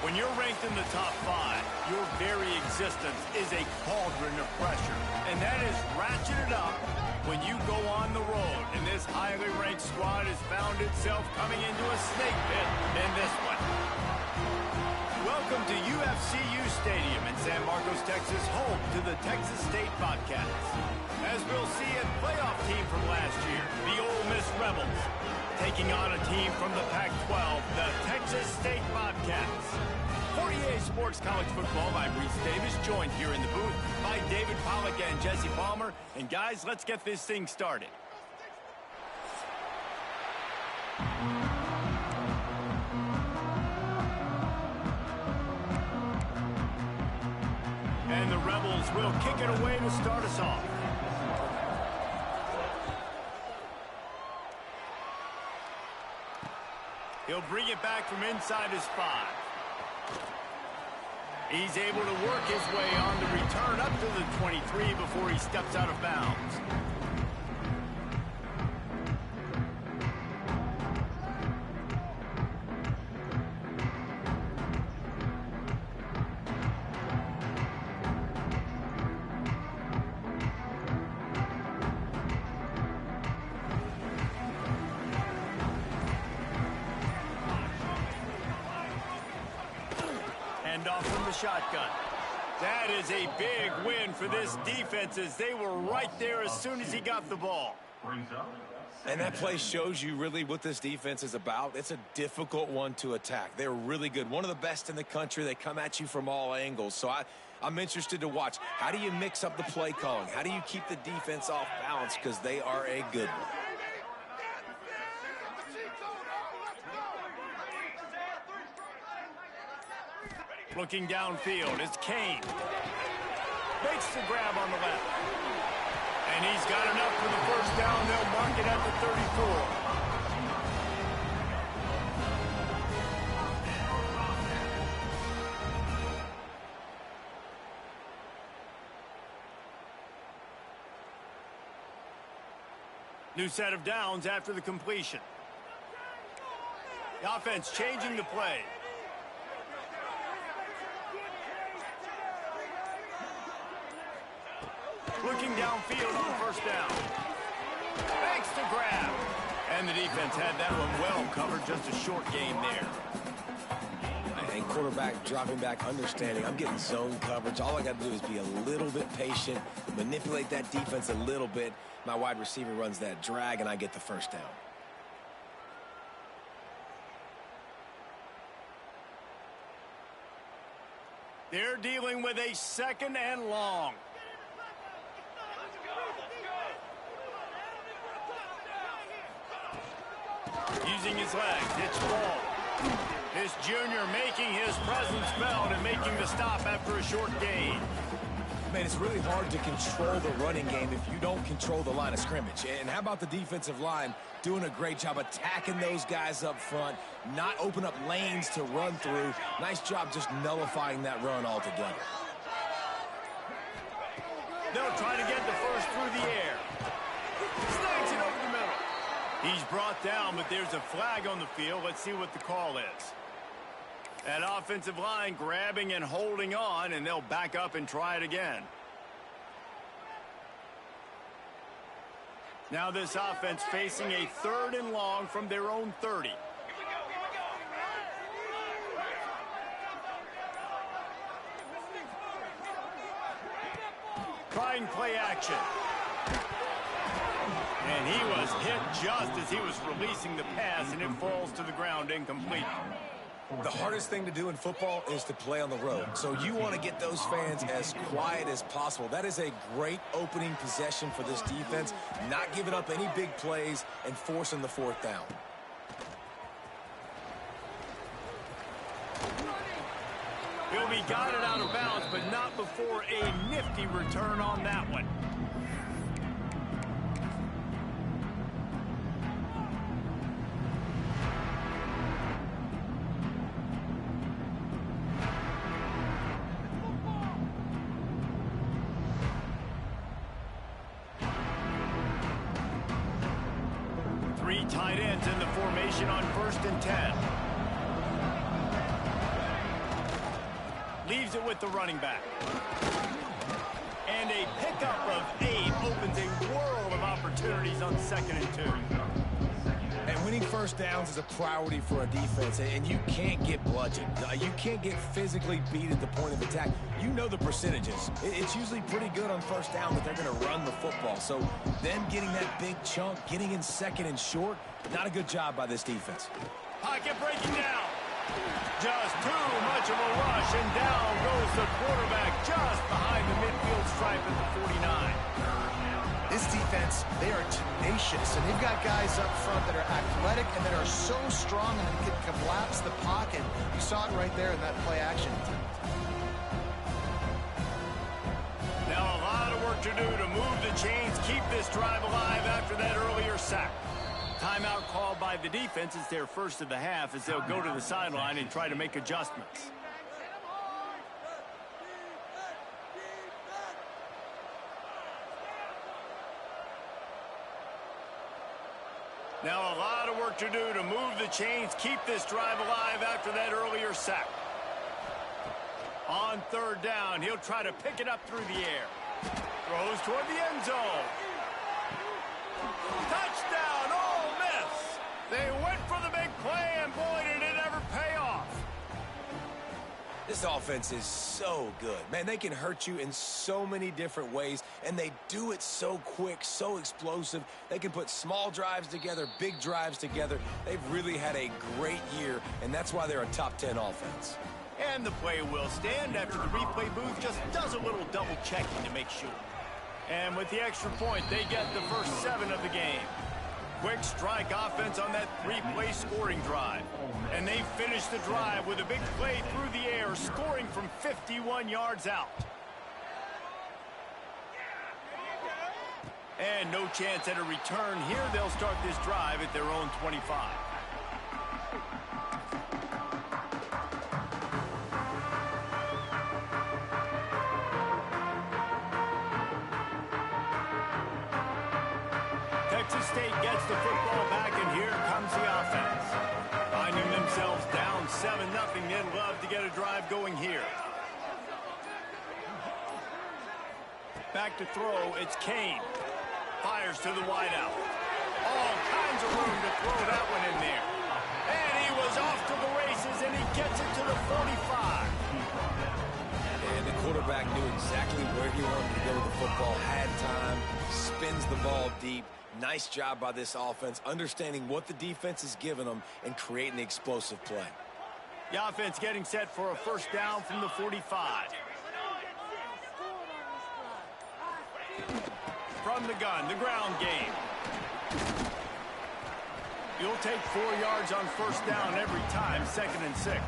When you're ranked in the top 5, your very existence is a cauldron of pressure. And that is ratcheted up when you go on the road. And this highly ranked squad has found itself coming into a snake pit in this one. Welcome to UFCU Stadium in San Marcos, Texas, home to the Texas State Bobcats. As we'll see, a playoff team from last year, the Ole Miss Rebels, taking on a team from the Pac-12, the Texas State Bobcats. For EA Sports College Football, I'm Reese Davis, joined here in the booth by David Pollack and Jesse Palmer. And guys, let's get this thing started. And the Rebels will kick it away to start us off. He'll bring it back from inside his 5. He's able to work his way on the return up to the 23 before he steps out of bounds. Off from the shotgun. That is a big win for this defense as they were right there as soon as he got the ball. And that play shows you really what this defense is about. It's a difficult one to attack. They're really good. One of the best in the country. They come at you from all angles. So I'm interested to watch. How do you mix up the play calling? How do you keep the defense off balance? Because they are a good one. Looking downfield, it's Kane. Makes the grab on the left. And he's got enough for the first down. They'll mark it at the 34. New set of downs after the completion. The offense changing the play. Looking downfield on first down. Makes the grab. And the defense had that one well covered. Just a short gain there. And quarterback dropping back, understanding. I'm getting zone coverage. All I got to do is be a little bit patient, manipulate that defense a little bit. My wide receiver runs that drag, and I get the first down. They're dealing with a 2nd and long. Using his legs, it's ball. This junior making his presence felt and making the stop after a short gain. Man, it's really hard to control the running game if you don't control the line of scrimmage. And how about the defensive line doing a great job attacking those guys up front, not open up lanes to run through. Nice job just nullifying that run altogether. They'll try to get the first through the air. Snags it over the middle. He's brought down, but there's a flag on the field. Let's see what the call is. That offensive line grabbing and holding on, and they'll back up and try it again. Now this offense facing a 3rd and long from their own 30. Trying play action. And he was hit just as he was releasing the pass, and it falls to the ground incomplete. The hardest thing to do in football is to play on the road. So you want to get those fans as quiet as possible. That is a great opening possession for this defense, not giving up any big plays and forcing the 4th down. He'll be guided out of bounds, but not before a nifty return on that one. Three tight ends in the formation on 1st and 10. plays it with the running back. And a pickup of 8 opens a world of opportunities on 2nd and 2. And winning first downs is a priority for a defense, and you can't get bludgeoned. You can't get physically beat at the point of attack. You know the percentages. It's usually pretty good on first down that they're going to run the football. So them getting that big chunk, getting in 2nd and short, not a good job by this defense. Pocket breaking down. Just too much of a rush, and down goes the quarterback just behind the midfield stripe at the 49. This defense, they are tenacious, and they've got guys up front that are athletic and that are so strong and can collapse the pocket. You saw it right there in that play action attempt. Now a lot of work to do to move the chains, keep this drive alive after that earlier sack. Timeout called by the defense. It's their first of the half as they'll go to the sideline and try to make adjustments. Now a lot of work to do to move the chains, keep this drive alive after that earlier sack. On 3rd down, he'll try to pick it up through the air. Throws toward the end zone. Touchdown, Ole Miss! They went for the big play, and boy, did it ever pay off. This offense is so good. Man, they can hurt you in so many different ways, and they do it so quick, so explosive. They can put small drives together, big drives together. They've really had a great year, and that's why they're a top 10 offense. And the play will stand after the replay booth just does a little double checking to make sure. And with the extra point, they get the first 7 of the game. Quick strike offense on that 3-play scoring drive. And they finish the drive with a big play through the air, scoring from 51 yards out. And no chance at a return here. They'll start this drive at their own 25. Texas State gets the football back, and here comes the offense. Finding themselves down 7-0, they'd love to get a drive going here. Back to throw, it's Kane. Fires to the wideout. All kinds of room to throw that one in there. And he was off to the races, and he gets it to the 45. And the quarterback knew exactly where he wanted to go with the football, had time, spins the ball deep. Nice job by this offense, understanding what the defense is giving them and creating the explosive play. The offense getting set for a first down from the 45. From the gun, the ground game. You'll take 4 yards on first down every time, 2nd and 6.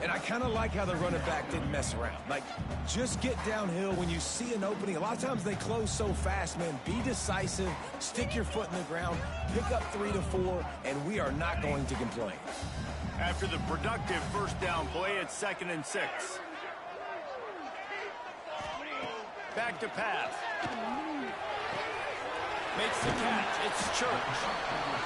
And I kind of like how the running back didn't mess around. Like, just get downhill when you see an opening. A lot of times they close so fast, man. Be decisive, stick your foot in the ground, pick up 3 to 4, and we are not going to complain. After the productive first down play, it's 2nd and 6. Back to pass. Makes the catch. It's Church.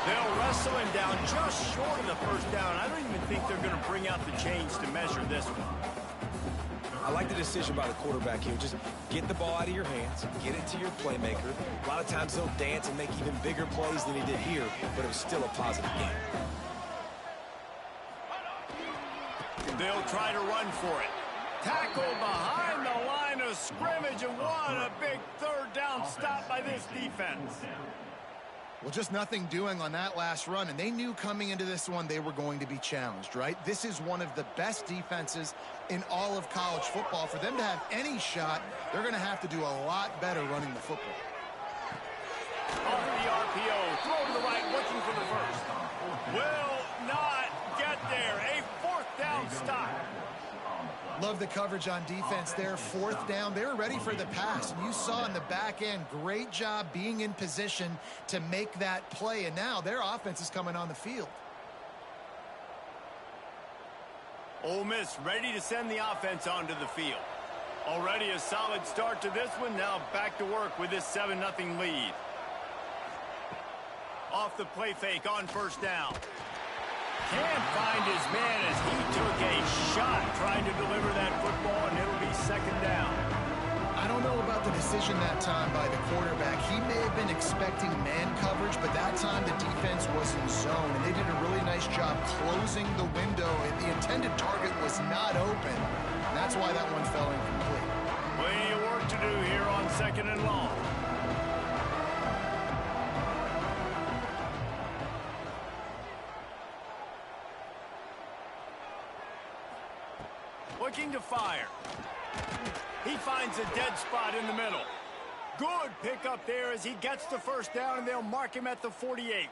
They'll wrestle him down just short of the first down. I don't even think they're going to bring out the chains to measure this one. I like the decision by the quarterback here. Just get the ball out of your hands, get it to your playmaker. A lot of times he'll dance and make even bigger plays than he did here, but it was still a positive game. They'll try to run for it. Tackled behind the line of scrimmage, and what a big 3rd down stop by this defense. Well, just nothing doing on that last run, and they knew coming into this one they were going to be challenged, right? This is one of the best defenses in all of college football. For them to have any shot, they're going to have to do a lot better running the football. Off of the RPO, throw to the right, looking for the first. Will not get there. A 4th down stop. Love the coverage on defense there. 4th down. They were ready for the pass. And you saw in the back end, great job being in position to make that play. And now their offense is coming on the field. Ole Miss ready to send the offense onto the field. Already a solid start to this one. Now back to work with this 7-0 lead. Off the play fake on first down. Can't find his man as he took a shot trying to deliver that football, and it'll be second down. I don't know about the decision that time by the quarterback. He may have been expecting man coverage, but that time the defense was in zone, and they did a really nice job closing the window. The intended target was not open. And that's why that one fell incomplete. Plenty of work to do here on second and long. Looking to fire. He finds a dead spot in the middle. Good pickup there as he gets the first down, and they'll mark him at the 48.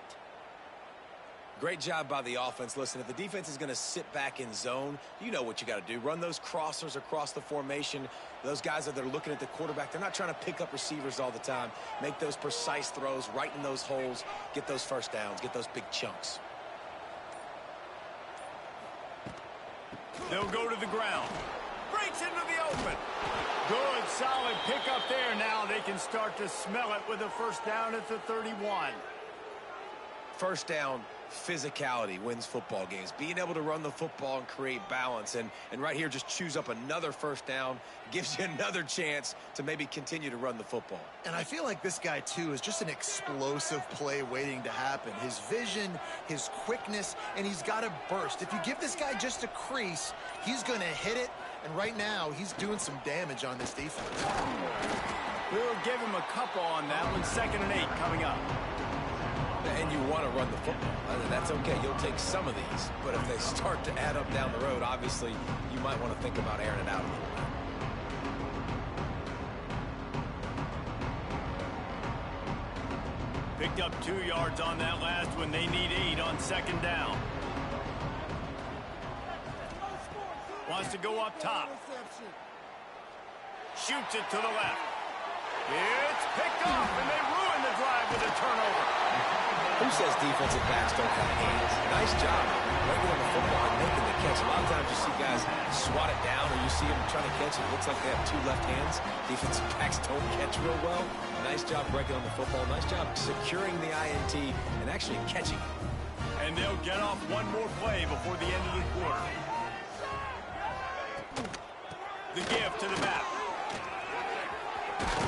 Great job by the offense. Listen, if the defense is going to sit back in zone, you know what you got to do. Run those crossers across the formation. Those guys that are looking at the quarterback, they're not trying to pick up receivers all the time. Make those precise throws right in those holes. Get those first downs. Get those big chunks. They'll go to the ground. Breaks into the open. Good, solid pickup there. Now they can start to smell it with a first down at the 31. First down, physicality wins football games. Being able to run the football and create balance. And right here, just choose up another first down. Gives you another chance to maybe continue to run the football. And I feel like this guy, too, is just an explosive play waiting to happen. His vision, his quickness, and he's got a burst. If you give this guy just a crease, he's going to hit it. And right now, he's doing some damage on this defense. We'll give him a couple on that one. 2nd and 8 coming up. And you want to run the football. That's okay. You'll take some of these. But if they start to add up down the road, obviously, you might want to think about airing it out a little bit. Picked up 2 yards on that last one. They need 8 on 2nd down. Wants to go up top. Shoots it to the left. It's picked off, and they ruin the drive with a turnover. Who says defensive backs don't have hands? Nice job breaking on the football and making the catch. A lot of times you see guys swat it down, or you see them trying to catch it. It looks like they have 2 left hands. Defensive backs don't catch real well. Nice job breaking on the football. Nice job securing the INT and actually catching it. And they'll get off one more play before the end of the quarter. The give to the back.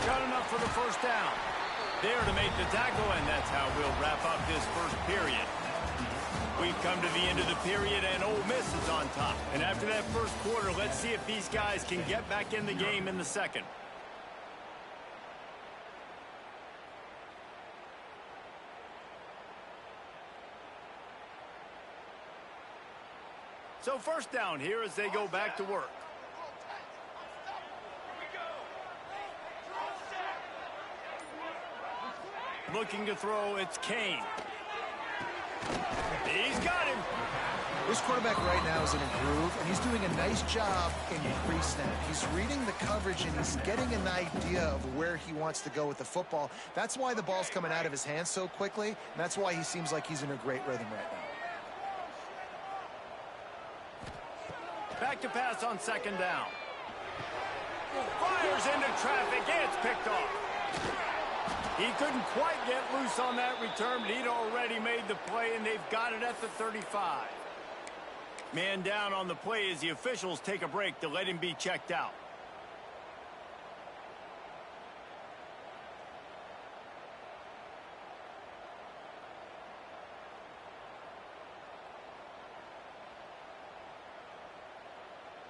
Got enough for the first down. There to make the tackle, and that's how we'll wrap up this first period. We've come to the end of the period, and Ole Miss is on top. And after that first quarter, let's see if these guys can get back in the game in the second. So first down here as they go back to work. Looking to throw, it's Kane. He's got him. This quarterback right now is in a groove, and he's doing a nice job in pre-snap. He's reading the coverage, and he's getting an idea of where he wants to go with the football. That's why the ball's coming out of his hands so quickly, and that's why he seems like he's in a great rhythm right now. Back to pass on 2nd down. Fires into traffic. It's picked off. He couldn't quite get loose on that return, but he'd already made the play, and they've got it at the 35. Man down on the play as the officials take a break to let him be checked out.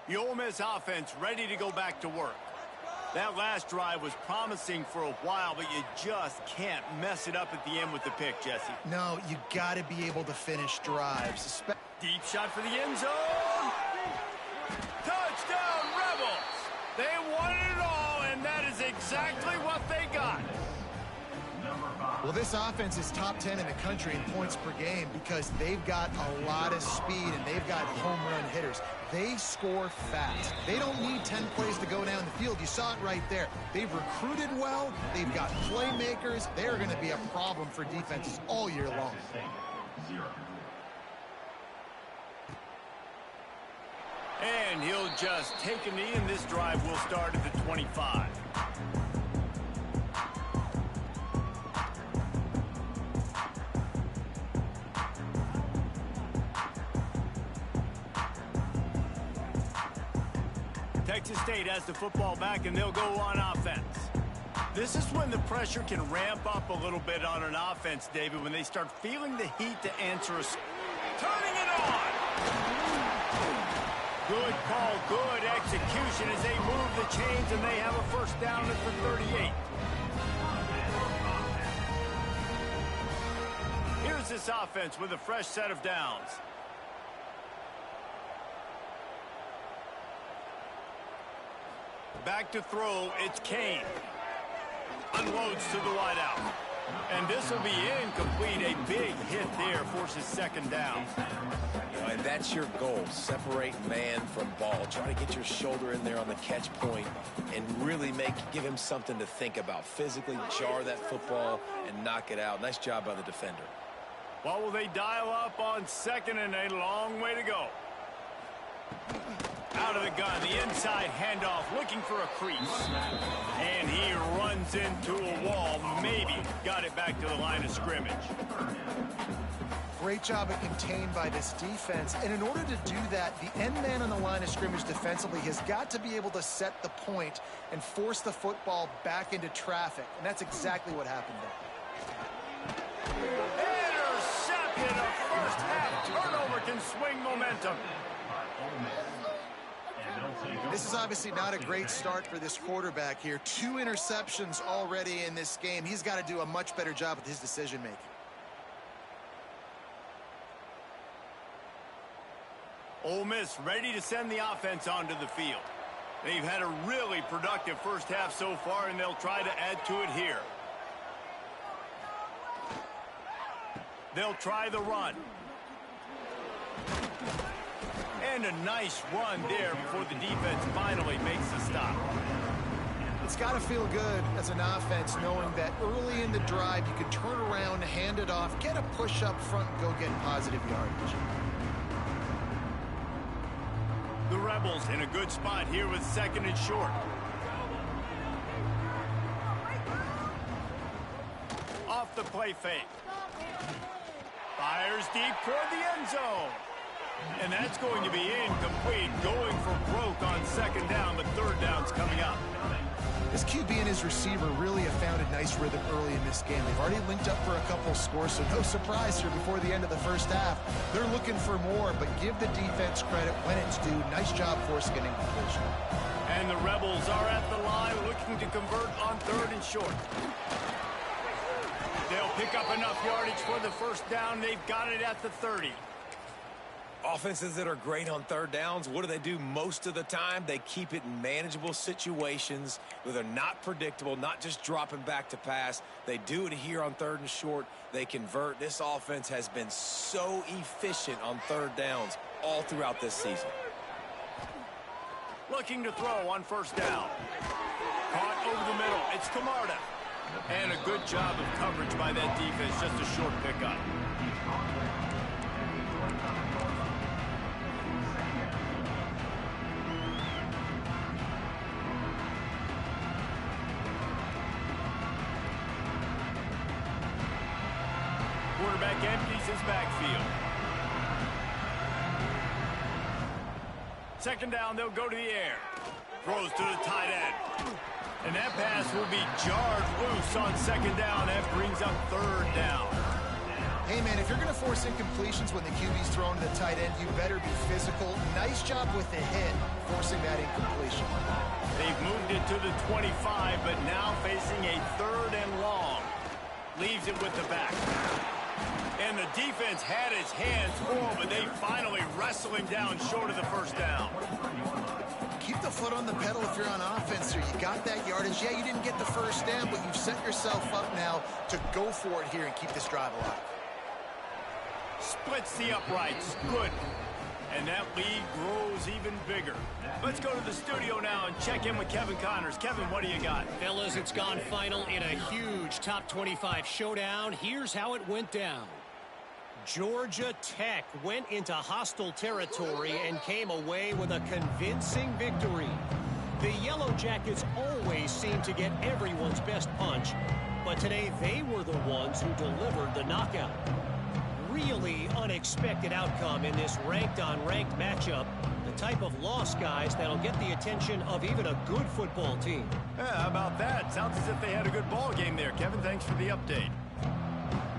The Ole Miss offense ready to go back to work. That last drive was promising for a while, but you just can't mess it up at the end with the pick, Jesse. No, you got to be able to finish drives. Deep shot for the end zone. Touchdown, Rebels. They wanted it all, and that is exactly what they got. Well, this offense is top 10 in the country in points per game because they've got a lot of speed and they've got home run hitters. They score fast. They don't need 10 plays to go down the field. You saw it right there. They've recruited well. They've got playmakers. They're going to be a problem for defenses all year long. And he'll just take a knee, and this drive will start at the 25. Texas State has the football back, and they'll go on offense. This is when the pressure can ramp up a little bit on an offense, David, when they start feeling the heat to answer a... Turning it on! Good call, good execution as they move the chains, and they have a first down at the 38. Here's this offense with a fresh set of downs. Back to throw, it's Kane. Unloads to the wideout. And this will be incomplete. A big hit there forces second down. And that's your goal. Separate man from ball. Try to get your shoulder in there on the catch point and really give him something to think about. Physically jar that football and knock it out. Nice job by the defender. Well, will they dial up on second, and a long way to go. Out of the gun, the inside handoff, looking for a crease. And he runs into a wall, maybe got it back to the line of scrimmage. Great job of contained by this defense. And in order to do that, the end man on the line of scrimmage defensively has got to be able to set the point and force the football back into traffic. And that's exactly what happened there. Intercepted. A first half turnover can swing momentum. This is obviously not a great start for this quarterback here. 2 interceptions already in this game. He's got to do a much better job with his decision-making. Ole Miss ready to send the offense onto the field. They've had a really productive first half so far, and they'll try to add to it here. They'll try the run. And a nice run there before the defense finally makes the stop. It's got to feel good as an offense knowing that early in the drive you can turn around, hand it off, get a push up front, and go get positive yardage. The Rebels in a good spot here with second and short. Off the play fake. Fires deep toward the end zone. And that's going to be incomplete. Going for broke on second down, but third down's coming up. This QB and his receiver really have found a nice rhythm early in this game. They've already linked up for a couple scores, so no surprise here before the end of the first half. They're looking for more, but give the defense credit when it's due. Nice job forcing an incompletion. And the Rebels are at the line looking to convert on third and short. They'll pick up enough yardage for the first down. They've got it at the 30. Offenses that are great on third downs, what do they do most of the time? They keep it in manageable situations where they're not predictable, not just dropping back to pass. They do it here on third and short. They convert. This offense has been so efficient on third downs all throughout this season. Looking to throw on first down. Caught over the middle. It's Camarda. And a good job of coverage by that defense. Just a short pickup. Quarterback empties his backfield. Second down, they'll go to the air. Throws to the tight end. And that pass will be jarred loose on second down. That brings up third down. Hey, man, if you're going to force incompletions when the QB's thrown to the tight end, you better be physical. Nice job with the hit, forcing that incompletion. They've moved it to the 25, but now facing a third and long. Leaves it with the back. And the defense had his hands full, but they finally wrestle him down short of the first down. Keep the foot on the pedal if you're on offense here. You got that yardage. Yeah, you didn't get the first down, but you've set yourself up now to go for it here and keep this drive alive. Splits the uprights. Good. And that lead grows even bigger. Let's go to the studio now and check in with Kevin Connors. Kevin, what do you got? Fellas, it's gone final in a huge top 25 showdown. Here's how it went down. Georgia Tech went into hostile territory and came away with a convincing victory. The Yellow Jackets always seem to get everyone's best punch, but today they were the ones who delivered the knockout. really unexpected outcome in this ranked-on-ranked matchup. The type of loss, guys, that'll get the attention of even a good football team. Yeah, how about that? Sounds as if they had a good ball game there, Kevin. Thanks for the update.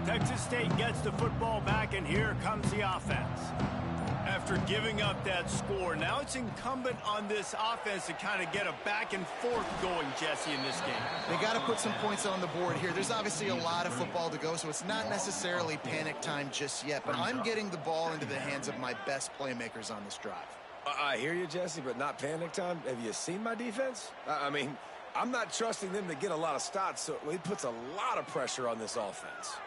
Texas State gets the football back, and here comes the offense. After giving up that score, now it's incumbent on this offense to kind of get a back and forth going, Jesse, in this game. They got to put some points on the board here. There's obviously a lot of football to go, so it's not necessarily panic time just yet, but I'm getting the ball into the hands of my best playmakers on this drive. I hear you, Jesse, but not panic time. Have you seen my defense? I mean, I'm not trusting them to get a lot of stops, so it puts a lot of pressure on this offense.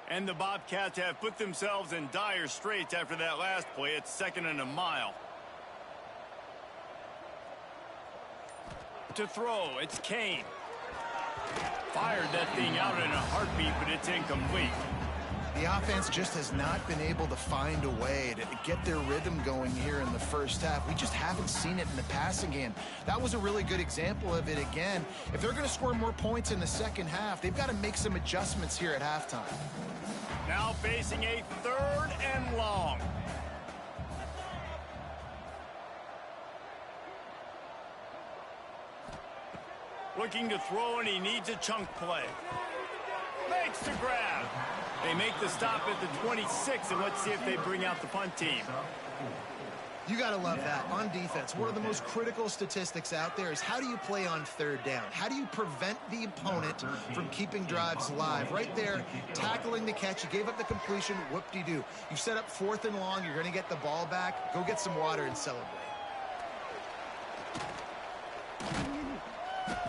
And the Bobcats have put themselves in dire straits after that last play. It's 2nd and a mile. To throw, it's Kane. Fired that thing out in a heartbeat, but it's incomplete. The offense just has not been able to find a way to get their rhythm going here in the first half. We just haven't seen it in the passing game. That was a really good example of it again. If they're going to score more points in the second half, they've got to make some adjustments here at halftime. Now facing a 3rd and long. Looking to throw, and he needs a chunk play. Makes the grab. They make the stop at the 26, and let's see if they bring out the punt team. You got to love that. On defense, one of the most critical statistics out there is how do you play on 3rd down? How do you prevent the opponent from keeping drives alive? Right there, tackling the catch. You gave up the completion. Whoop-de-doo. You set up 4th and long. You're going to get the ball back. Go get some water and celebrate.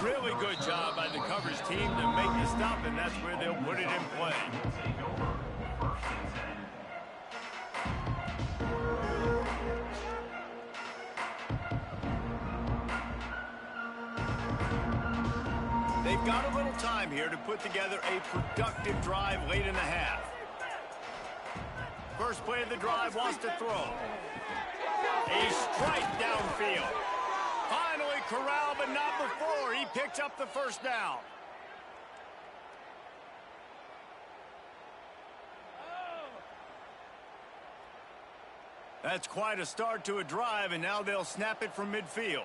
Really good job by the coverage team to make the stop, and that's where they'll put it in play. They've got a little time here to put together a productive drive late in the half. First play of the drive, wants to throw. A strike downfield. Finally corralled, but not before. He picks up the first down. That's quite a start to a drive, and now they'll snap it from midfield.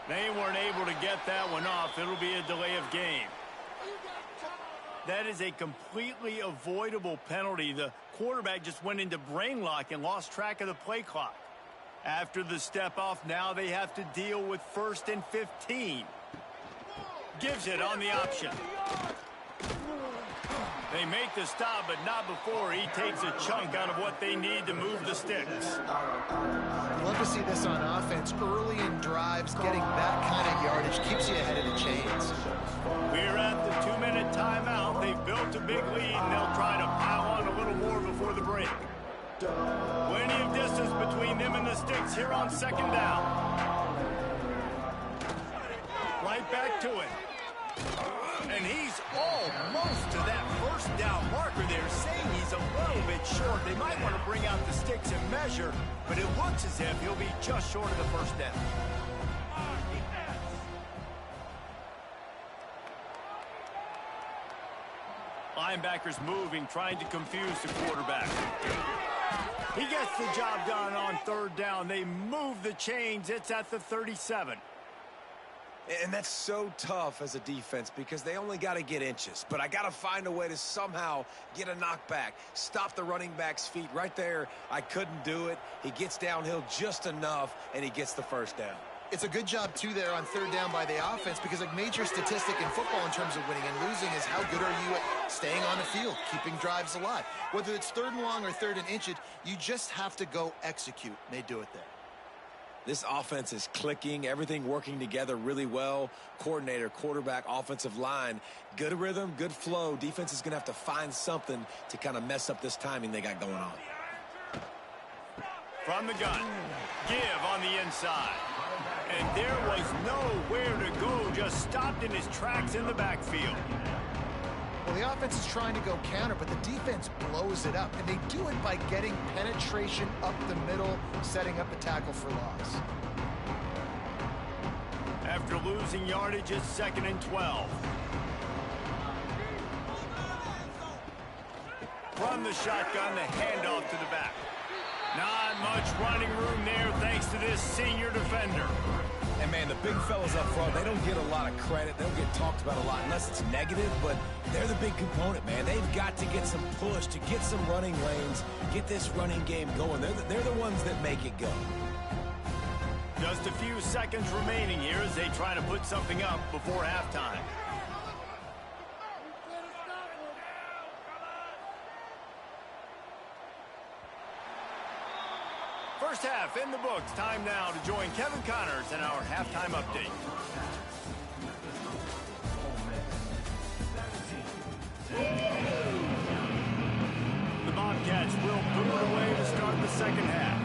They weren't able to get that one off. It'll be a delay of game. That is a completely avoidable penalty. The quarterback just went into brain lock and lost track of the play clock. After the step off, now they have to deal with 1st and 15. Gives it on the option. They make the stop, but not before he takes a chunk out of what they need to move the sticks. I'd love to see this on offense. Early in drives, getting that kind of yardage keeps you ahead of the chains. We're at the 2-minute timeout. They've built a big lead, and they'll try to pile on a little more before the break. Plenty of distance between them and the sticks here on 2nd down. Right back to it. And he's almost to that 1st down marker there, saying he's a little bit short. They might want to bring out the sticks and measure, but it looks as if he'll be just short of the 1st down. Linebackers moving, trying to confuse the quarterback. He gets the job done on 3rd down. They move the chains. It's at the 37. And that's so tough as a defense because they only got to get inches. But I got to find a way to somehow get a knockback, stop the running back's feet. Right there, I couldn't do it. He gets downhill just enough, and he gets the 1st down. It's a good job, too, there on 3rd down by the offense because a major statistic in football in terms of winning and losing is how good are you at staying on the field, keeping drives alive. Whether it's 3rd and long or 3rd and inches, you just have to go execute. They do it there. This offense is clicking, everything working together really well. Coordinator, quarterback, offensive line, good rhythm, good flow. Defense is going to have to find something to kind of mess up this timing they got going on. From the gun. Give on the inside. And there was nowhere to go, just stopped in his tracks in the backfield. Well, the offense is trying to go counter, but the defense blows it up, and they do it by getting penetration up the middle, setting up a tackle for loss. After losing yardage, it's 2nd and 12. From the shotgun, the handoff to the back. Not much running room there thanks to this senior defender. And, man, the big fellas up front, they don't get a lot of credit. They don't get talked about a lot unless it's negative, but they're the big component, man. They've got to get some push, to get some running lanes, get this running game going. They're the ones that make it go. Just a few seconds remaining here as they try to put something up before halftime. First half in the books. Time now to join Kevin Connors in our halftime update. The Bobcats will boot it away to start the second half.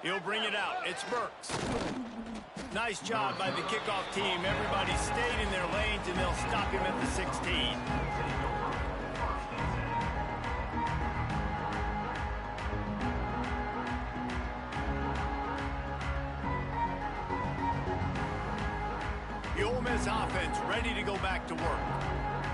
He'll bring it out. It's Burks. Nice job by the kickoff team. Everybody stayed in their lanes, and they'll stop him at the 16. The Ole Miss offense ready to go back to work.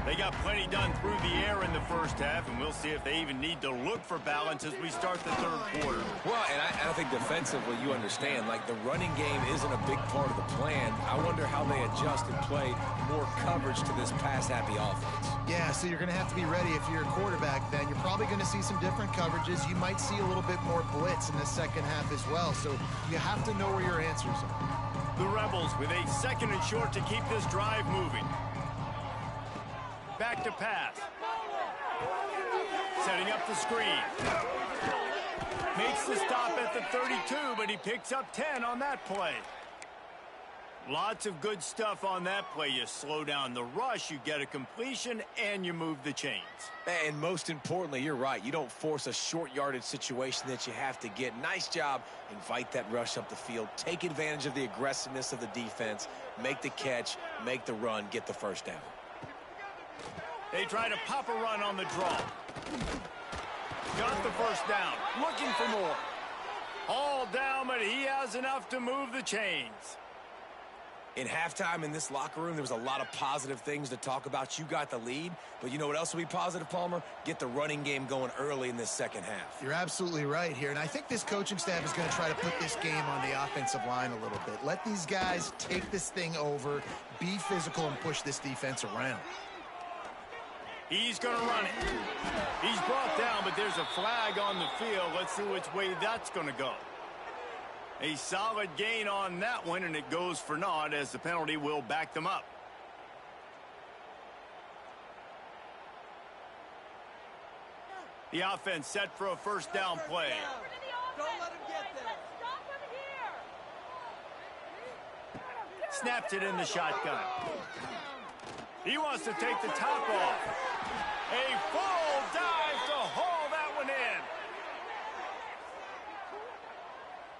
They got plenty done through the air in the first half, and we'll see if they even need to look for balance as we start the third quarter. Well, and I think defensively, you understand, like the running game isn't a big part of the plan. I wonder how they adjust and play more coverage to this pass-happy offense. Yeah, so you're going to have to be ready if you're a quarterback then. You're probably going to see some different coverages. You might see a little bit more blitz in the second half as well, so you have to know where your answers are. The Rebels with a 2nd and short to keep this drive moving. Back to pass. Setting up the screen. Makes the stop at the 32, but he picks up 10 on that play. Lots of good stuff on that play. You slow down the rush, you get a completion, and you move the chains. And most importantly, you're right. You don't force a short yardage situation that you have to get. Nice job. Invite that rush up the field. Take advantage of the aggressiveness of the defense. Make the catch. Make the run. Get the first down. They try to pop a run on the draw. Got the first down. Looking for more. All down, but he has enough to move the chains. In halftime in this locker room, there was a lot of positive things to talk about. You got the lead, but you know what else will be positive, Palmer? Get the running game going early in this second half. You're absolutely right here, and I think this coaching staff is going to try to put this game on the offensive line a little bit. Let these guys take this thing over, be physical, and push this defense around. He's going to run it. He's brought down, but there's a flag on the field. Let's see which way that's going to go. A solid gain on that one, and it goes for naught as the penalty will back them up. The offense set for a first down play. Don't let him get there. Snaps it in the shotgun. He wants to take the top off. A full dive to haul that one in.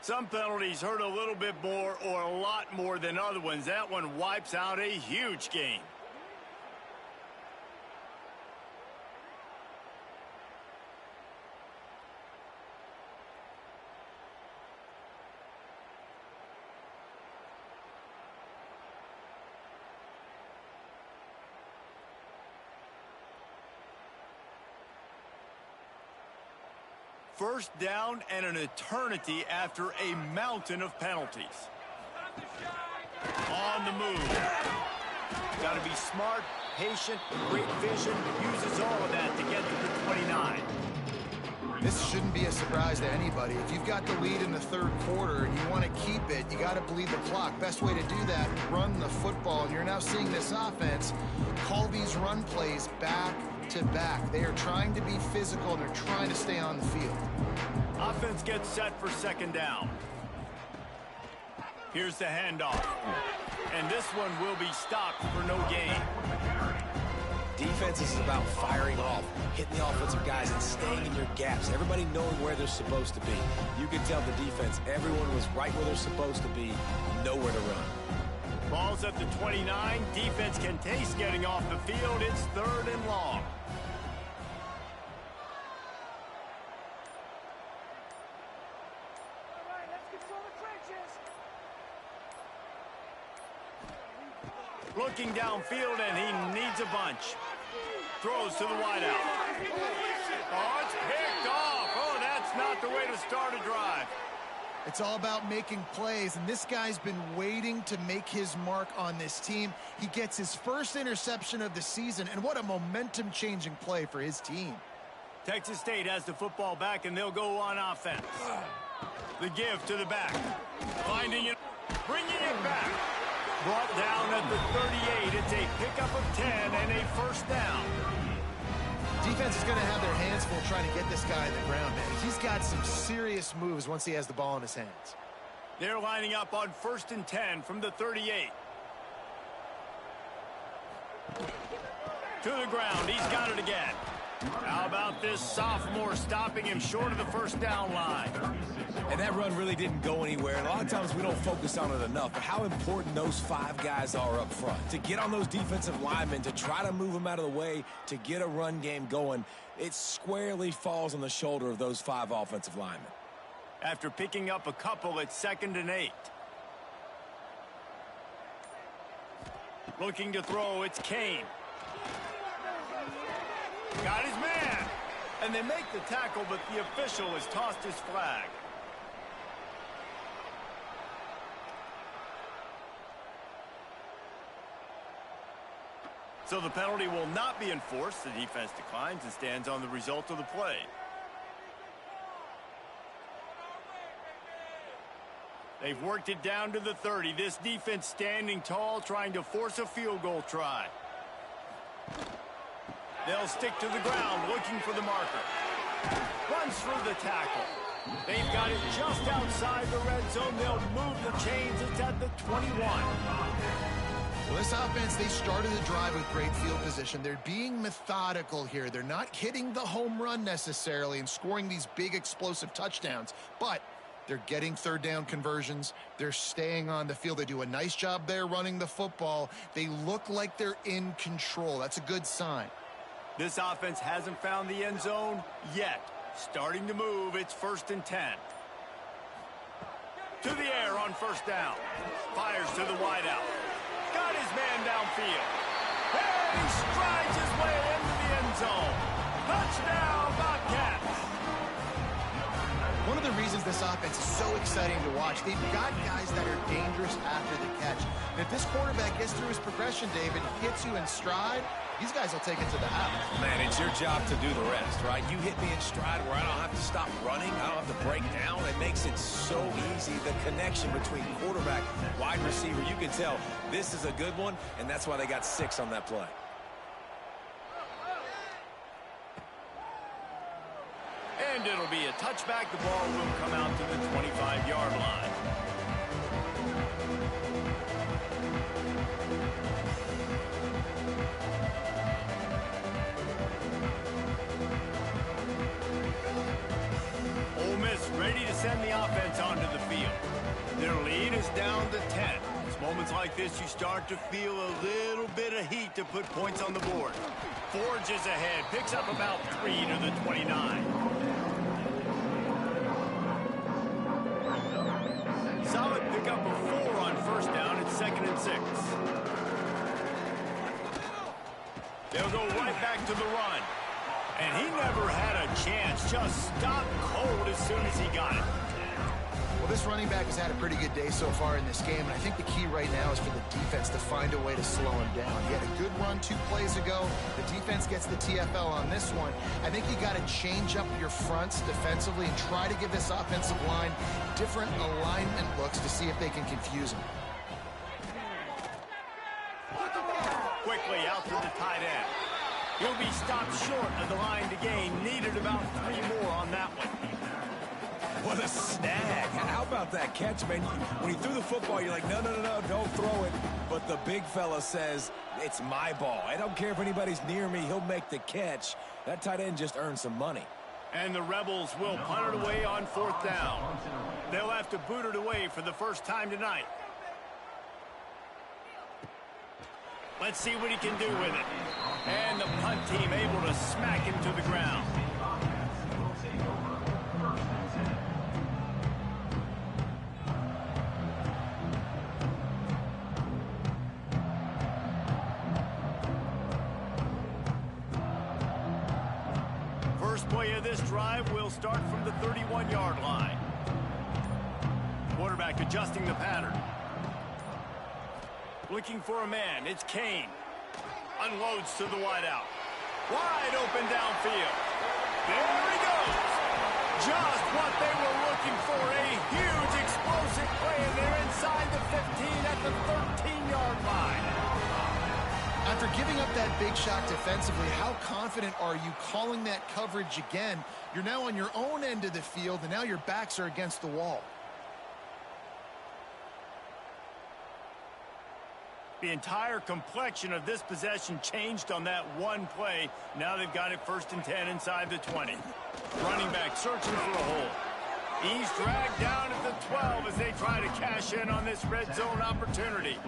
Some penalties hurt a little bit more or a lot more than other ones. That one wipes out a huge gain. First down and an eternity after a mountain of penalties. On the move. Got to be smart, patient, great vision. Uses all of that to get to the 29. This shouldn't be a surprise to anybody. If you've got the lead in the third quarter and you want to keep it, you got to bleed the clock. Best way to do that, run the football. And you're now seeing this offense call these run plays back to back. They are trying to be physical and they're trying to stay on the field. Offense gets set for second down. Here's the handoff. And this one will be stopped for no gain. defense is about firing off, hitting the offensive guys, and staying in your gaps. Everybody knowing where they're supposed to be. You can tell the defense, everyone was right where they're supposed to be, nowhere to run. Ball's at the 29. Defense can taste getting off the field. It's 3rd and long. All right, let's control the trenches. Looking downfield, and he needs a bunch. Throws to the wideout. Oh, it's picked off. Oh, that's not the way to start a drive. It's all about making plays, and this guy's been waiting to make his mark on this team. He gets his first interception of the season, and what a momentum-changing play for his team. Texas State has the football back, and they'll go on offense. The give to the back. Finding it, bringing it back. Brought down at the 38. It's a pickup of 10 and a first down. Defense is going to have their hands full trying to get this guy on the ground, man. He's got some serious moves once he has the ball in his hands. They're lining up on 1st and 10 from the 38. To the ground. He's got it again. How about this sophomore stopping him short of the first down line? And that run really didn't go anywhere. And a lot of times we don't focus on it enough, but how important those 5 guys are up front. To get on those defensive linemen, to try to move them out of the way, to get a run game going, it squarely falls on the shoulder of those 5 offensive linemen. After picking up a couple, it's 2nd and 8. Looking to throw, it's Kane. Got his man. And they make the tackle, but the official has tossed his flag. So the penalty will not be enforced. The defense declines and stands on the result of the play. They've worked it down to the 30. This defense standing tall, trying to force a field goal try. They'll stick to the ground, looking for the marker. Runs through the tackle. They've got it just outside the red zone. They'll move the chains. It's at the 21. Well, this offense, they started the drive with great field position. They're being methodical here. They're not hitting the home run necessarily and scoring these big explosive touchdowns, but they're getting 3rd down conversions. They're staying on the field. They do a nice job there running the football. They look like they're in control. That's a good sign. This offense hasn't found the end zone yet. Starting to move. It's 1st and 10. To the air on 1st down. Fires to the wideout. Got his man downfield. And he strides his way into the end zone. Touchdown, Bobcats. One of the reasons this offense is so exciting to watch, they've got guys that are dangerous after the catch. And if this quarterback gets through his progression, David, hits you in stride, these guys will take it to the house. Man, it's your job to do the rest, right? You hit me in stride where I don't have to stop running. I don't have to break down. It makes it so easy. The connection between quarterback, wide receiver, you can tell this is a good one, and that's why they got 6 on that play. And it'll be a touchback. The ball will come out to the 25-yard line. Ole Miss ready to send the offense onto the field. Their lead is down to 10. It's moments like this you start to feel a little bit of heat to put points on the board. Forges ahead, picks up about 3 to the 29. Solid pickup of 4 on 1st down. It's 2nd and 6. They'll go right back to the run. And he never had a chance. Just stopped cold as soon as he got it. Well, this running back has had a pretty good day so far in this game, and I think the key right now is for the defense to find a way to slow him down. He had a good run 2 plays ago. The defense gets the TFL on this one. I think you got to change up your fronts defensively and try to give this offensive line different alignment looks to see if they can confuse him. Quickly out to the tight end. He'll be stopped short of the line to gain. Needed about 3 more on that one. What a snag. How about that catch, man? When he threw the football, you're like, no, don't throw it. But the big fella says, it's my ball. I don't care if anybody's near me. He'll make the catch. That tight end just earned some money. And the Rebels will punt it away on 4th down. They'll have to boot it away for the first time tonight. Let's see what he can do with it. And the punt team able to smack him to the ground. First play of this drive will start from the 31-yard line. Quarterback adjusting the pattern. Looking for a man. It's Kane. Unloads to the wideout. Wide open downfield. There he goes. Just what they were looking for. A huge explosive play, and they're inside the 15 at the 13-yard line. After giving up that big shot defensively, how confident are you calling that coverage again? You're now on your own end of the field, and now your backs are against the wall. The entire complexion of this possession changed on that one play. Now they've got it 1st and 10 inside the 20. Running back searching for a hole. He's dragged down at the 12 as they try to cash in on this red zone opportunity.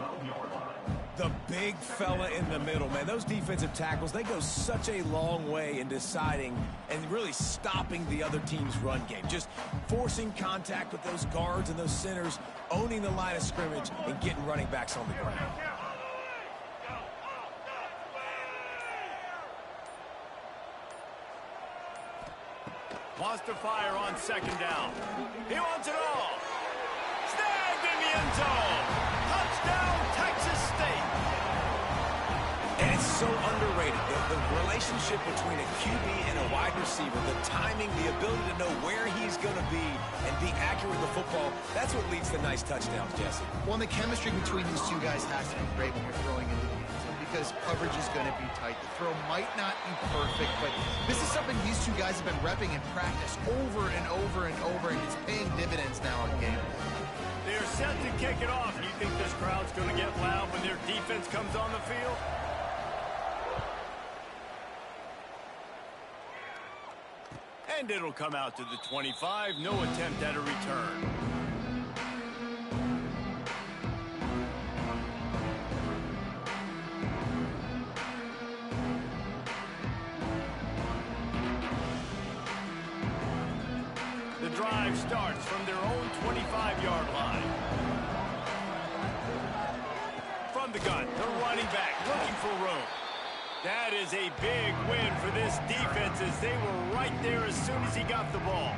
The big fella in the middle, man. Those defensive tackles, they go such a long way in deciding and really stopping the other team's run game. Just forcing contact with those guards and those centers, owning the line of scrimmage, and getting running backs on the ground. Wants to fire on 2nd down. He wants it all. Snagged in the end zone. Touchdown, Texas State. And it's so underrated. The relationship between a QB and a wide receiver, the timing, the ability to know where he's going to be and be accurate with the football, that's what leads to nice touchdowns, Jesse. Well, and the chemistry between these two guys has to be great when you're throwing into the end zone because coverage is going to be tight. The throw might not be perfect, but this is something these two guys have been repping in practice over and over and over, and it's paying dividends now in game. They're set to kick it off. Do you think this crowd's going to get loud when their defense comes on the field? And it'll come out to the 25. No attempt at a return. The drive starts from their own 25-yard line. From the gun, the running back looking for room. That is a big win for this defense as they were right there as soon as he got the ball.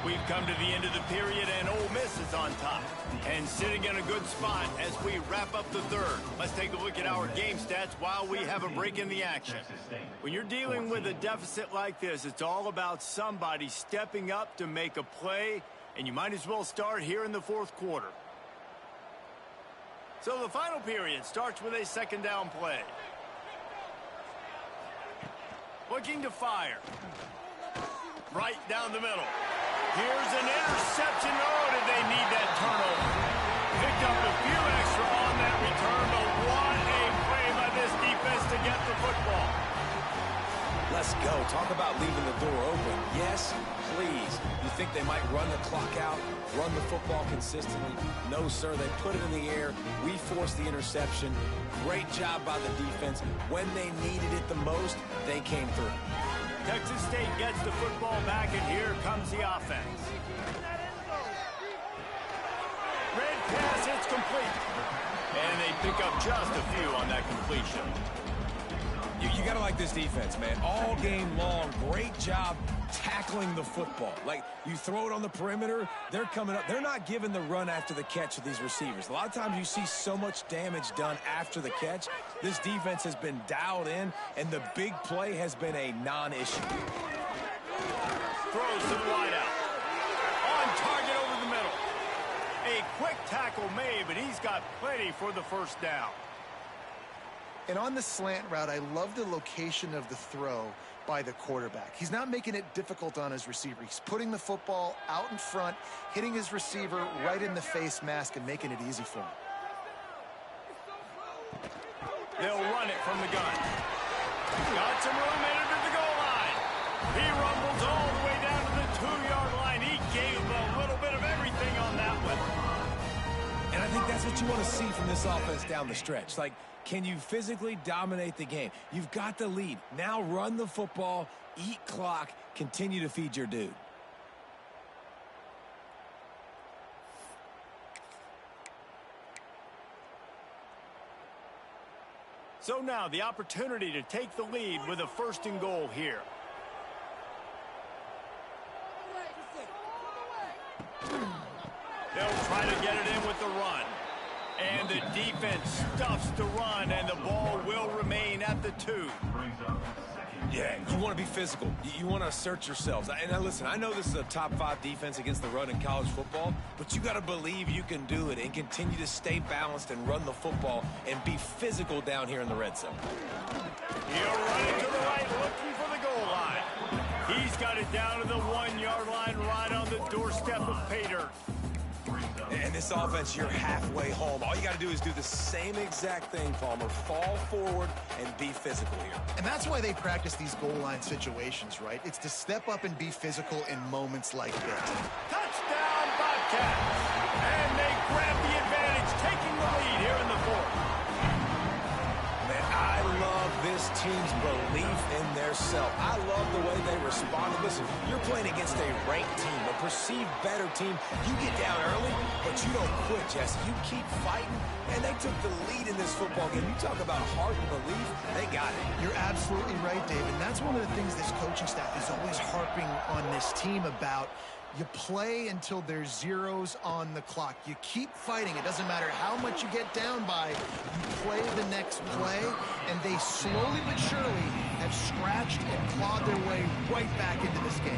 We've come to the end of the period, and Ole Miss is on top and sitting in a good spot as we wrap up the 3rd. Let's take a look at our game stats while we have a break in the action. When you're dealing with a deficit like this, it's all about somebody stepping up to make a play, and you might as well start here in the 4th quarter. So the final period starts with a 2nd down play. Looking to fire. Right down the middle. Here's an interception. Oh, did they need that turnover? Picked up a few extra on that return, but what a play by this defense to get the football. Let's go. Talk about leaving the door open. Yes, please. You think they might run the clock out, run the football consistently? No, sir. They put it in the air. We forced the interception. Great job by the defense. When they needed it the most, they came through. Texas State gets the football back, and here comes the offense. Red pass, it's complete. And they pick up just a few on that completion. You got to like this defense, man. All game long, great job tackling the football. Like, you throw it on the perimeter, they're coming up. They're not giving the run after the catch to these receivers. A lot of times you see so much damage done after the catch. This defense has been dialed in, and the big play has been a non-issue. Throws to the wideout. On target over the middle. A quick tackle made, but he's got plenty for the 1st down. And on the slant route, I love the location of the throw by the quarterback. He's not making it difficult on his receiver. He's putting the football out in front, hitting his receiver right in the face mask and making it easy for him. They'll run it from the gun. Got some room into the goal line. He rumbles all the way down to the 2-yard line. He gave a little bit of everything on that one. And I think that's what you want to see from this offense down the stretch. Like, can you physically dominate the game? You've got the lead. Now run the football, eat clock, continue to feed your dude. So now the opportunity to take the lead with a 1st and goal here. They'll try to get it in with the run. And the defense stuffs the run, and the ball will remain at the 2. Yeah, you want to be physical. You want to assert yourselves. And now listen, I know this is a top 5 defense against the run in college football, but you got to believe you can do it and continue to stay balanced and run the football and be physical down here in the red zone. He'll run it to the right, looking for the goal line. He's got it down to the 1-yard line, right on the doorstep of pay dirt. And this offense, you're halfway home. All you got to do is do the same exact thing, Palmer. Fall forward and be physical here. And that's why they practice these goal line situations, right? It's to step up and be physical in moments like this. Touchdown, Bobcats! And they grab the advantage, taking the lead here in the 4th. Man, I love this team's belief in their self. I love the way they responded. Listen, you're playing against a ranked team, a perceived better team. You get down early, but you don't quit, Jesse. You keep fighting, and they took the lead in this football game. You talk about heart and belief, they got it. You're absolutely right, David. That's one of the things this coaching staff is always harping on this team about. You play until there's zeros on the clock. You keep fighting. It doesn't matter how much you get down by. You play the next play, and they slowly but surely have scratched and clawed their way right back into this game.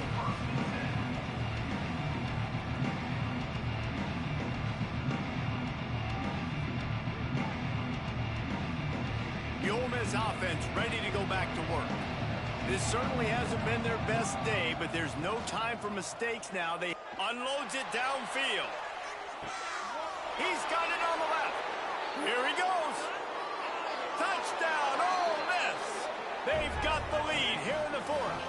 The Ole Miss offense ready to go back to work. This certainly hasn't been their best day, but there's no time for mistakes now. They unloads it downfield. He's got it on the left. Here he goes. Touchdown, Ole Miss. They've got the lead here in the 4th.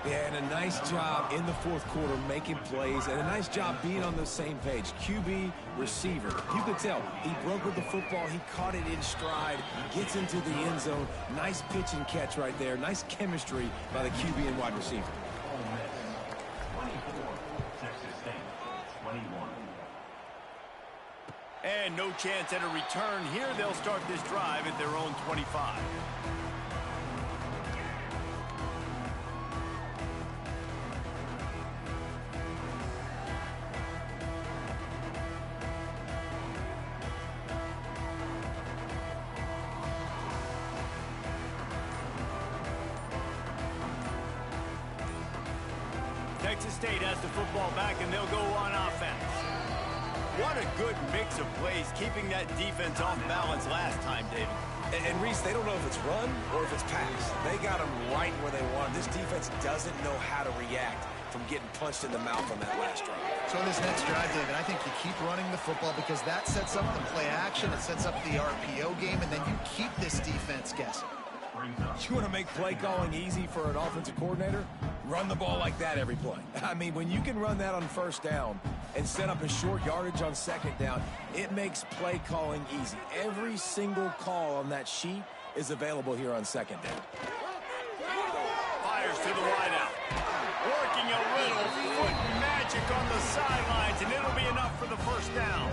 Yeah, and a nice job in the 4th quarter making plays, and a nice job being on the same page. QB, receiver. You could tell he broke with the football. He caught it in stride, gets into the end zone. Nice pitch and catch right there. Nice chemistry by the QB and wide receiver. And no chance at a return here. They'll start this drive at their own 25. Texas State has the football back, and they'll go on offense. What a good mix of plays, keeping that defense off balance last time, David. And Reese, they don't know if it's run or if it's pass. They got them right where they want them. This defense doesn't know how to react from getting punched in the mouth on that last drive. So in this next drive, David, I think you keep running the football because that sets up the play action, it sets up the RPO game, and then you keep this defense guessing. You want to make play calling easy for an offensive coordinator? Run the ball like that every play. I mean, when you can run that on 1st down and set up a short yardage on 2nd down, it makes play calling easy. Every single call on that sheet is available here on 2nd down. Fires to the wideout. Working a little foot magic on the sidelines, and it'll be enough for the 1st down.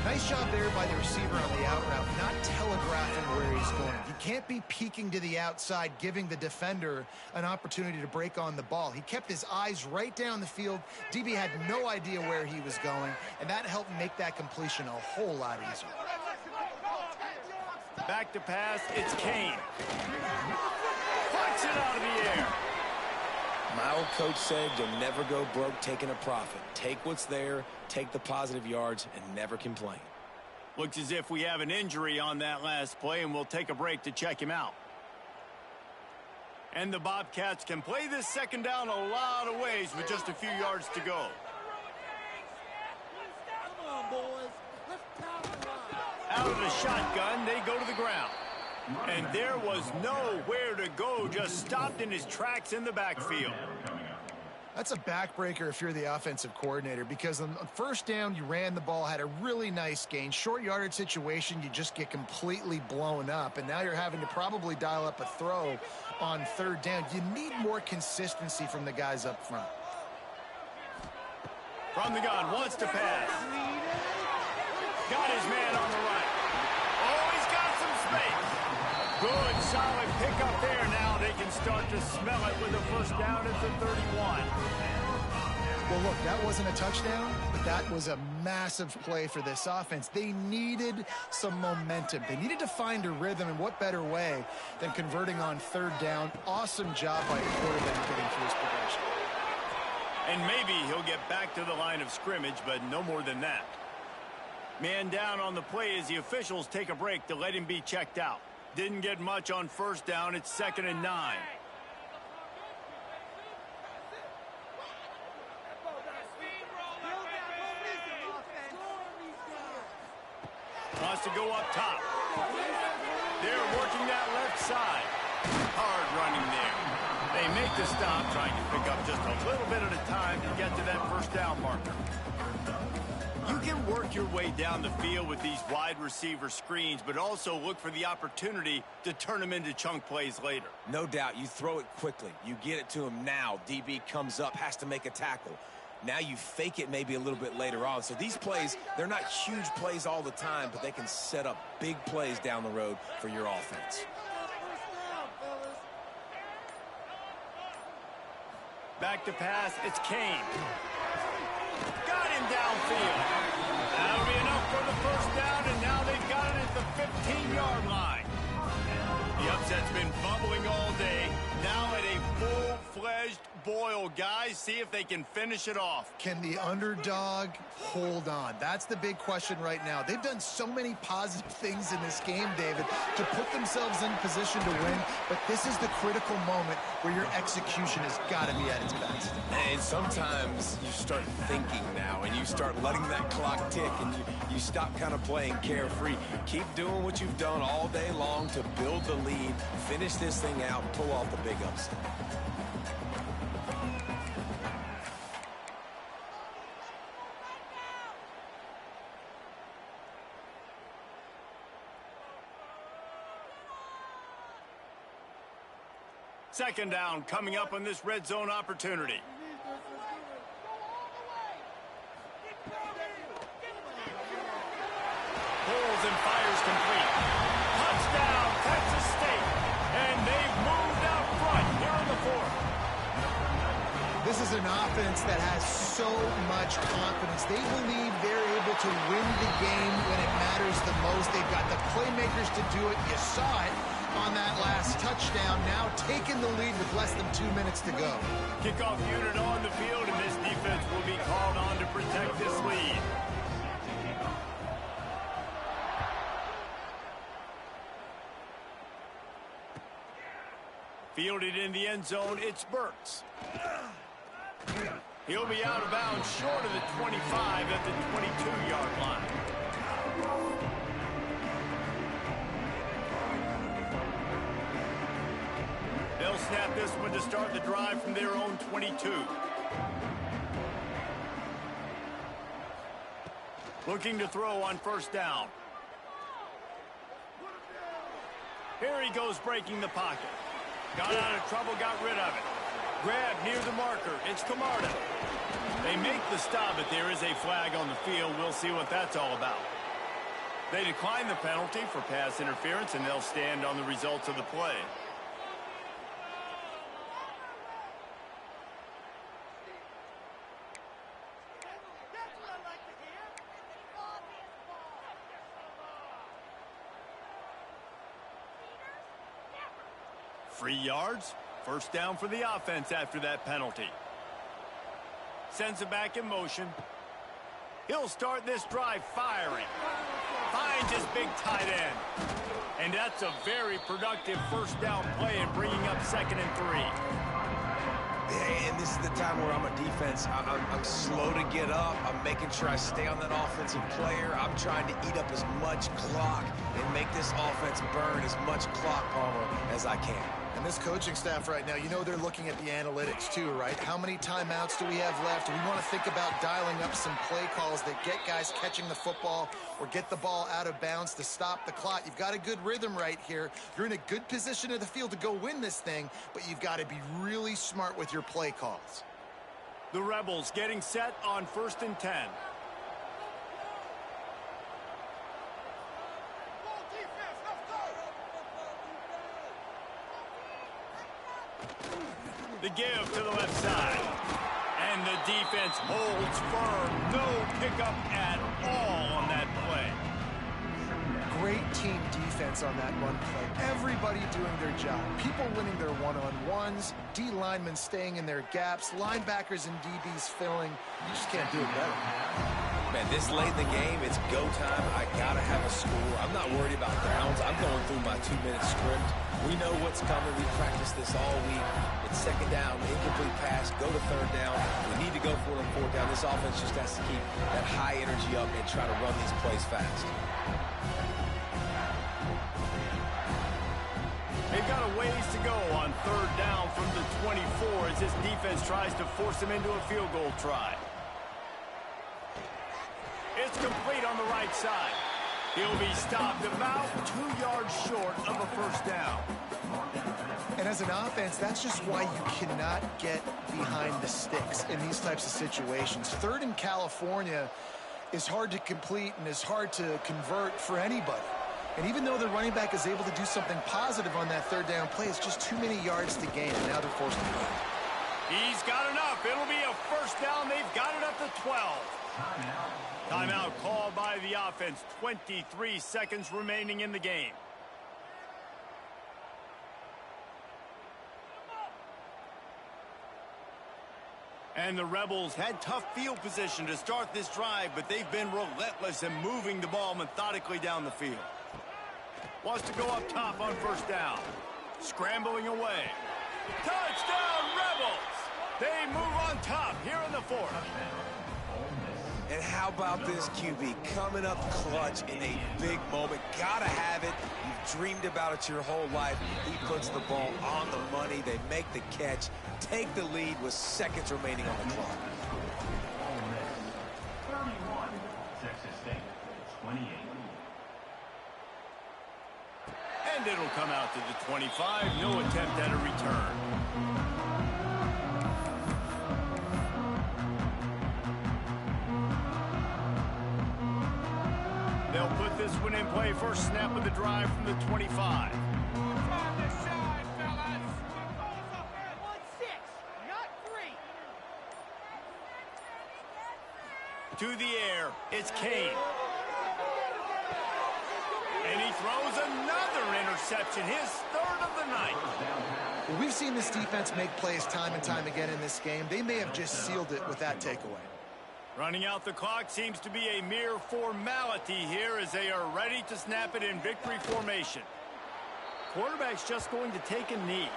Nice job there by the receiver on the out route, not telegraphing where he's going. He can't be peeking to the outside, giving the defender an opportunity to break on the ball. He kept his eyes right down the field. DB had no idea where he was going, and that helped make that completion a whole lot easier. Back to pass, it's Kane. Puts it out of the air. My old coach said you'll never go broke taking a profit. Take what's there, take the positive yards, and never complain. Looks as if we have an injury on that last play, and we'll take a break to check him out. And the Bobcats can play this second down a lot of ways with just a few yards to go. Come on, boys. Let's capitalize. Out of the shotgun, they go to the ground. And there was nowhere to go, just stopped in his tracks in the backfield. That's a backbreaker if you're the offensive coordinator, because on first down, you ran the ball, had a really nice gain. Short yardage situation, you just get completely blown up, and now you're having to probably dial up a throw on third down. You need more consistency from the guys up front. From the gun, wants to pass. Got his man on the right. Oh, he's got some space. Good, solid pickup there. Now they can start to smell it with a first down at the 31. Well, look, that wasn't a touchdown, but that was a massive play for this offense. They needed some momentum. They needed to find a rhythm, and what better way than converting on third down. Awesome job by the quarterback getting through his progression. And maybe he'll get back to the line of scrimmage, but no more than that. Man down on the play as the officials take a break to let him be checked out. Didn't get much on first down. It's 2nd and 9. Wants to go up top. They're working that left side. Hard running there. They make the stop, trying to pick up just a little bit at a time to get to that first down marker. You can work your way down the field with these wide receiver screens, but also look for the opportunity to turn them into chunk plays later. No doubt, you throw it quickly. You get it to him now. DB comes up, has to make a tackle. Now you fake it maybe a little bit later on. So these plays, they're not huge plays all the time, but they can set up big plays down the road for your offense. Back to pass, it's Kane. Got him downfield. That'll be enough for the first down, and now they've got it at the 15-yard line. The upset's been bubbling all day. Now at a full-fledged boil. Guys, see if they can finish it off. Can the underdog hold on? That's the big question right now. They've done so many positive things in this game, David, to put themselves in position to win, but this is the critical moment where your execution has got to be at its best. And sometimes you start thinking now, and you start letting that clock tick, and you stop kind of playing carefree. Keep doing what you've done all day long to build the lead, finish this thing out, and pull off the big upset. Second down coming up on this red zone opportunity. Pulls and fires complete. Touchdown, Texas State. And they've moved out front here in the fourth. This is an offense that has so much confidence. They believe they're able to win the game when it matters the most. They've got the playmakers to do it. You saw it on that last touchdown, now taking the lead with less than 2 minutes to go. Kickoff unit on the field, and this defense will be called on to protect this lead. Fielded in the end zone, it's Burks. He'll be out of bounds short of the 25 at the 22-yard line. They'll snap this one to start the drive from their own 22. Looking to throw on first down. Here he goes breaking the pocket. Got out of trouble, got rid of it. Grab near the marker. It's Camarda. They make the stop, but there is a flag on the field. We'll see what that's all about. They decline the penalty for pass interference, and they'll stand on the results of the play. Free yards. First down for the offense after that penalty. Sends it back in motion. He'll start this drive firing. Finds his big tight end. And that's a very productive first down play and bringing up 2nd and 3. Yeah, and this is the time where I'm a defense. I'm slow to get up. I'm making sure I stay on that offensive player. I'm trying to eat up as much clock and make this offense burn as much clock, Palmer, as I can. And this coaching staff right now, you know they're looking at the analytics too, right? How many timeouts do we have left? We want to think about dialing up some play calls that get guys catching the football or get the ball out of bounds to stop the clock. You've got a good rhythm right here. You're in a good position of the field to go win this thing, but you've got to be really smart with your play calls. The Rebels getting set on 1st and 10. The give to the left side. And the defense holds firm. No pickup at all on that play. Great team defense on that run play. Everybody doing their job. People winning their one-on-ones. D linemen staying in their gaps. Linebackers and DBs filling. You just can't do it better. Man, this late in the game, it's go time. I got to have a score. I'm not worried about downs. I'm going through my 2-minute script. We know what's coming. We practiced this all week. It's 2nd down, incomplete pass, go to 3rd down. We need to go for it on 4th down. This offense just has to keep that high energy up and try to run these plays fast. They've got a ways to go on 3rd down from the 24 as this defense tries to force them into a field goal try. It's complete on the right side. He'll be stopped about 2 yards short of a 1st down. And as an offense, that's just why you cannot get behind the sticks in these types of situations. 3rd in California is hard to complete and is hard to convert for anybody. And even though the running back is able to do something positive on that 3rd down play, it's just too many yards to gain, and now they're forced to go. He's got enough. It'll be a 1st down. They've got it up to 12. Timeout called by the offense. 23 seconds remaining in the game. And the Rebels had tough field position to start this drive, but they've been relentless in moving the ball methodically down the field. Wants to go up top on 1st down. Scrambling away. Touchdown, Rebels! They move on top here in the 4th. And how about this QB coming up clutch in a big moment? Gotta have it. You've dreamed about it your whole life. He puts the ball on the money. They make the catch, take the lead with seconds remaining on the clock. 31, Texas State, 28. And it'll come out to the 25. No attempt at a return. They'll put this one in play. First snap of the drive from the 25. To the air, it's Kane. And he throws another interception, his 3rd of the night. Well, we've seen this defense make plays time and time again in this game. They may have just sealed it with that takeaway. Running out the clock seems to be a mere formality here as they are ready to snap it in victory formation. Quarterback's just going to take a knee.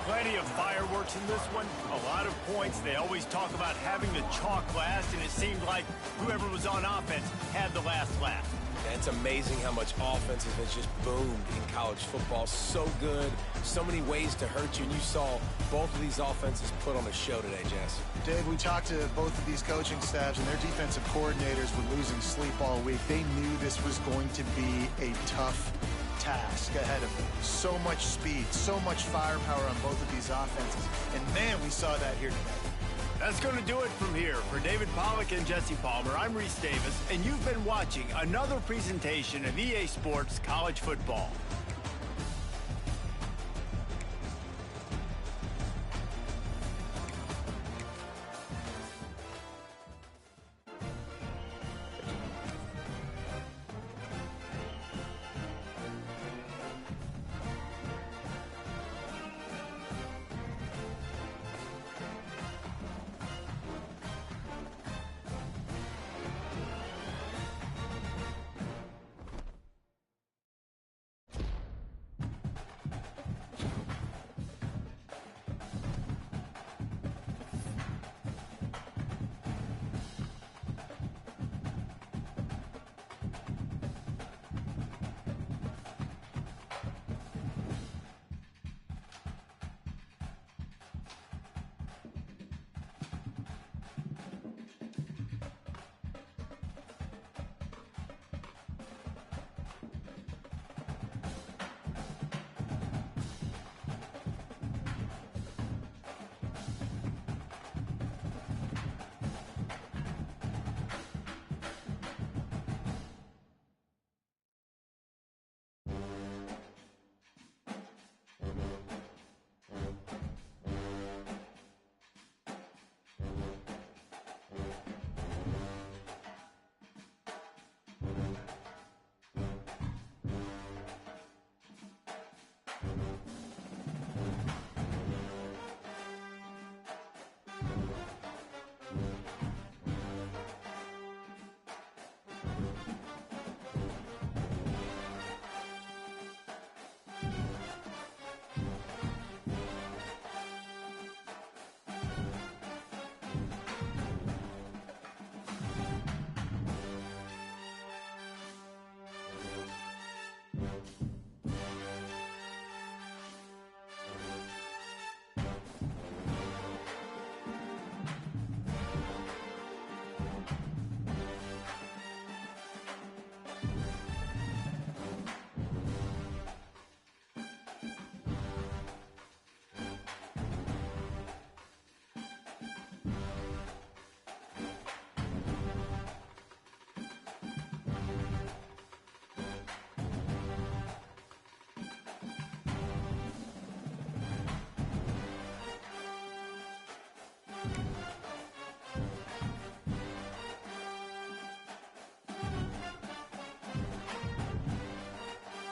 Plenty of fireworks in this one. A lot of points. They always talk about having the chalk last, and it seemed like whoever was on offense had the last laugh. And it's amazing how much offense has just boomed in college football. So good. So many ways to hurt you. And you saw both of these offenses put on a show today, Jess. Dave, we talked to both of these coaching staffs, and their defensive coordinators were losing sleep all week. They knew this was going to be a tough task ahead of them. So much speed, so much firepower on both of these offenses. And, man, we saw that here today. That's going to do it from here. For David Pollack and Jesse Palmer, I'm Reese Davis, and you've been watching another presentation of EA Sports College Football.